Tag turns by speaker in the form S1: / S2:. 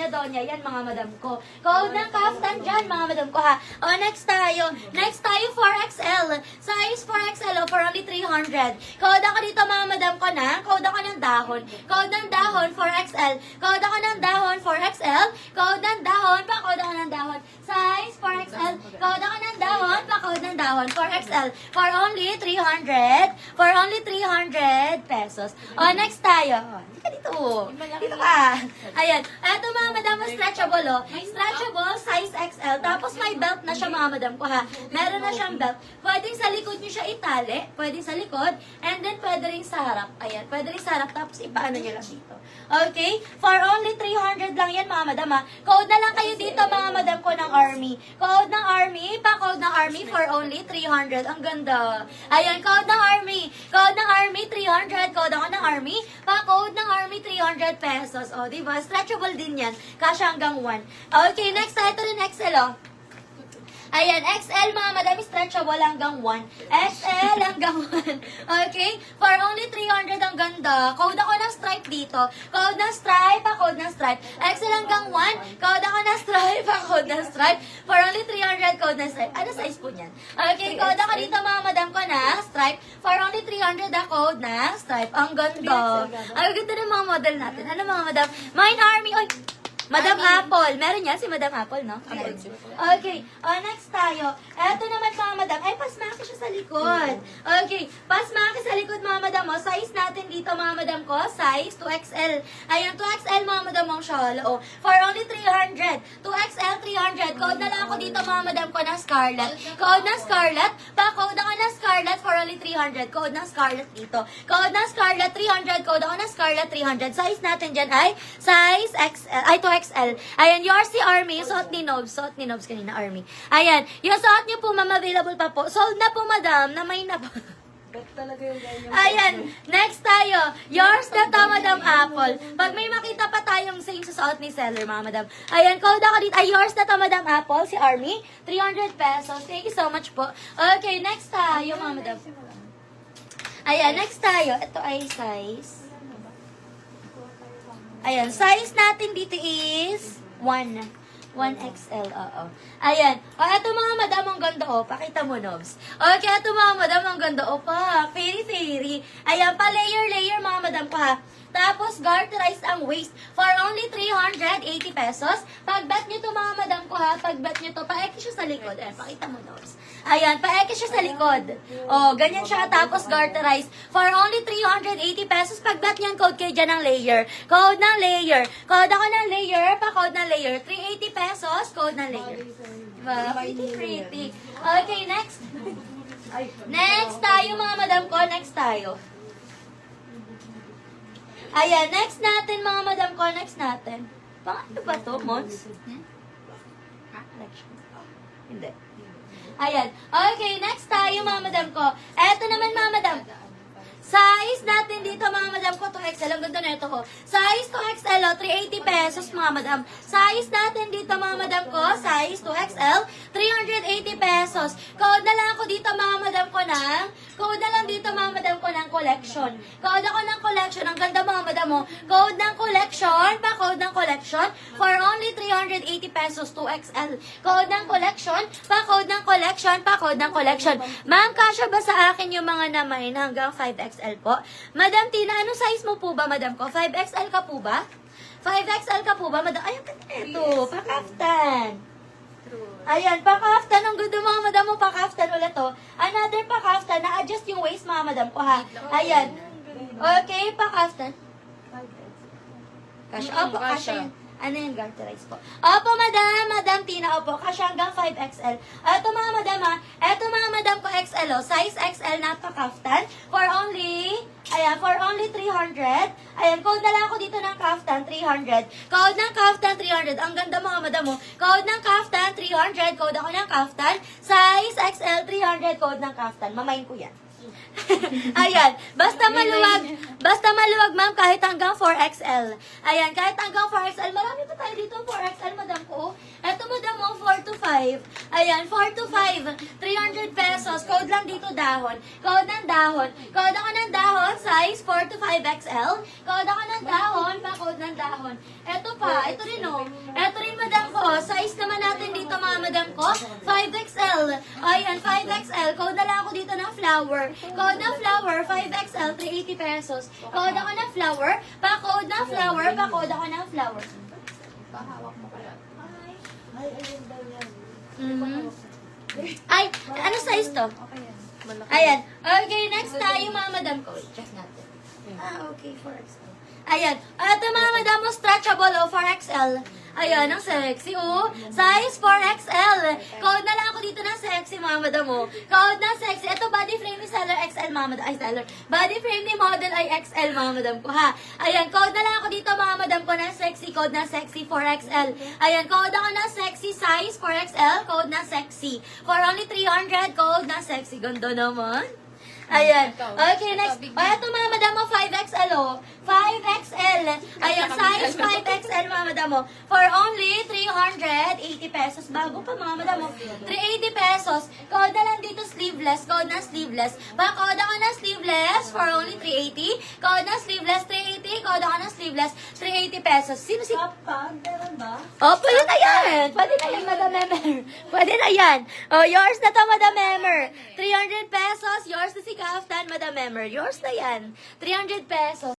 S1: Donya, yan mga madam ko. Code ng kaftan dyan, mga madam ko ha. O, next tayo. Next tayo, 4XL. Size 4XL, for only 300. Code ako dito, mga madam ko na. Code ako ng dahon. Code ng dahon, 4XL. Code ako ng dahon, 4XL. Code ng dahon, pa-code ako ng dahon. Size 4XL. Code ako ng dahon, pa-code ng dahon, 4XL. For only 300. For only 300 pesos. O, next tayo. O, hindi ka dito. Dito ka. Ayan. Eto mga madam, stretchable oh. Stretchable, size XL. Tapos may belt na siya mga madam ko ha. Meron na siyang belt. Pwedeng sa likod nyo siya itali. Pwedeng sa likod. And then pwede rin sa harap. Ayan. Pwede rin sa harap. Tapos ipaano nyo lang dito. Okay? For only 300 lang yan mga madam ha. Code na lang kayo dito mga madam ko ng army. Code ng army. Pa-code ng army for only 300. Ang ganda. Ayan. Code ng army. Code ng army 300. Code ako ng army. Pa-code ng army 300 pesos. O, diba? Stretchable din yan. Kasya hanggang 1. Okay, next tayo. Ito rin XL, oh. Ayan, XL mga madami, stretchable hanggang 1. XL hanggang 1. Okay? For only 300 ang ganda. Code ako ng stripe dito. Code ng stripe, pa-code ng stripe. XL hanggang 1. Code ako ng stripe, pa-code ng stripe. For only 300, code ng stripe. Ano size po niyan? Okay, code ako dito mga madam ko na stripe. For only 300 ang code na stripe. Ang ganda. Ang ganda ng mga model natin. Ano mga madam? Mine Army. Oy! Madam Apple. Meron yan si Madam Apple, no? Okay. O, next tayo. Eto naman mga madam. Ay, pasmaki siya sa likod. Okay. Pasmaki sa likod mga madam. O, size natin dito mga madam ko. Size 2XL. Ayan, 2XL mga madam ang shawl. O, for only 300. 2XL 300. Code na lang ako dito mga madam ko ng Scarlett. Code ng Scarlett. Pa-code ako ng Scarlett for only 300. Code ng Scarlett dito. Code ng Scarlett 300. Code ako ng Scarlett 300. Size natin dyan ay size XL. Ay, 2XL. Ayan, yours si Army. Yung suot ni Nobs. Suot ni Nobs kanina, Army. Ayan, yung suot niyo po, ma'am, available pa po. Sold na po, madam. Namay na po. Ayan, next tayo. Yours na to, Madam Apple. Pag may makita pa tayong same sa suot ni seller, mga madam. Ayan, code ako dito. Ay, yours na to, Madam Apple. Si Army. 300 pesos. Thank you so much po. Okay, next tayo, mga madam. Ayan, next tayo. Ito ay size. Ayan, size natin dito is 1. 1XL, oo. Ayan. O, eto mga madam, ang ganda, o. Pakita mo, Nobs. Okay, eto mga madam, ang ganda, o pa. Fairy. Ayan, pa layer, mga madam ko, ha. Tapos, garterize ang waist for only 380 pesos. Pag-bet nyo to, mga madam ko, ha. Pag-bet nyo to, pa-eki siya sa likod. Ayan, pakita mo, Nobs. Ayan, pa-eki siya sa likod. O, ganyan siya. Tapos, garterize for only 380 pesos. Pag-bet nyo, code kayo dyan ng layer. Code ng layer. Code ako ng layer, pa-code ng layer. 380 pesos, code ng layer. Diba? Pretty. Okay, next. Next tayo, mga madam ko. Next tayo. Ayan, next natin, mga madam ko. Next natin. Ano ba to, Mons? Hindi. Ayan. Okay, next tayo, mga madam ko. Eto naman, mga madam. Size natin dito, mga madam ko, 2XL. Ang ganda na ito ko. Size 2XL, 380 pesos, mga madam. Size natin dito, mga madam ko, size 2XL, 380 pesos. Code na lang ako dito, mga madam ko ng, code na lang dito, mga madam ko ng collection. Code ako ng collection. Ang ganda, mga madam mo. Code ng collection, pa-code ng collection, for only 380 pesos, 2XL. Code ng collection, pa-code ng collection, pa-code ng collection. Ma'am, kasya ba sa akin yung mga naman hanggang 5XL po? Madam Tina, anong size mo po ba, madam ko? 5XL ka po ba? 5XL ka po ba, madam? Ay, ito, pakaftan. Ayan, pakaftan. Ang ganda, mga madam mo, pakaftan ulit to. Another pakaftan, na-adjust yung waist, mga madam ko, ha? Ayan. Okay, pakaftan. Kasha. Opo, kasha. Ano yung garterize po? Opo, Madam Tina, opo. Kasya hanggang 5XL. Ito mga madam, ha. Ito mga madam ko XL, o. Size XL na pakaftan. For only, ayan, for only 300. Ayan, code na lang ako dito ng kaftan, 300. Code ng kaftan, 300. Ang ganda, mga madam, mo. Code ng kaftan, 300. Code ako ng kaftan. Size XL, 300. Code ng kaftan. Mamayin ko yan. Ayan, basta maluwag, ma'am, kahit hanggang 4XL. Ayan, kahit hanggang 4XL. Marami pa tayo dito, 4XL, madam ko. Eto, madam mo, 4 to 5. Ayan, 4 to 5. 300 pesos. Code lang dito dahon. Code ng dahon. Code ako ng dahon, size 4 to 5XL. Code ako ng dahon, pa-code ng dahon. Ito pa, ito rin oh. Ito rin madam ko. Size naman natin dito mga madam ko, 5XL. Ayan, 5XL. Code na lang ako dito ng flower. Code ng flower, 5XL, 380 pesos. Code ako ng flower, pa-code ng flower, pa-code ako ng flower.
S2: Pahawak mo kaya.
S3: Ay, ayun daw yan.
S1: Mhm. Ay, ano size to?
S2: Okay yan. Malaki.
S1: Ayan. Okay, next tayo mga madam ko. Check natin. Okay, 4XL. Ayan. Ito mga madam mo, stretchable o 4XL. Ayan, ang sexy oh. Size 4XL. Code na lang ako dito ng sexy mga madam mo. Code na sexy. Ito body frame ni seller XL mga madam. Ay, seller. Body frame ni model ay XL mga madam ko ha. Ayan, code na lang ako dito mga madam ko ng sexy. Code na sexy 4XL. Ayan, code ako na sexy size 4XL. Code na sexy. For only 300, code na sexy. Ganda naman. Ayan. Okay, next. O, ito mga madam mo, 5XL o. 5XL. Ayan, size 5XL mga madam mo. For only 380 pesos. Bago pa mga madam mo. 380 pesos. Code na lang dito sleeveless. Code na sleeveless. Code ako na sleeveless for only 380. Code na sleeveless 380. Code ako na sleeveless 380 pesos. Sino si...
S3: Kapag, meron ba?
S1: Oh, pwede na yan. Pwede na yan, Madam Emer. Pwede na yan. Oh, yours na to, Madam Emer. 300 pesos. Yours na si Kaftan, Madam Emer. Yours na yan. 300 pesos.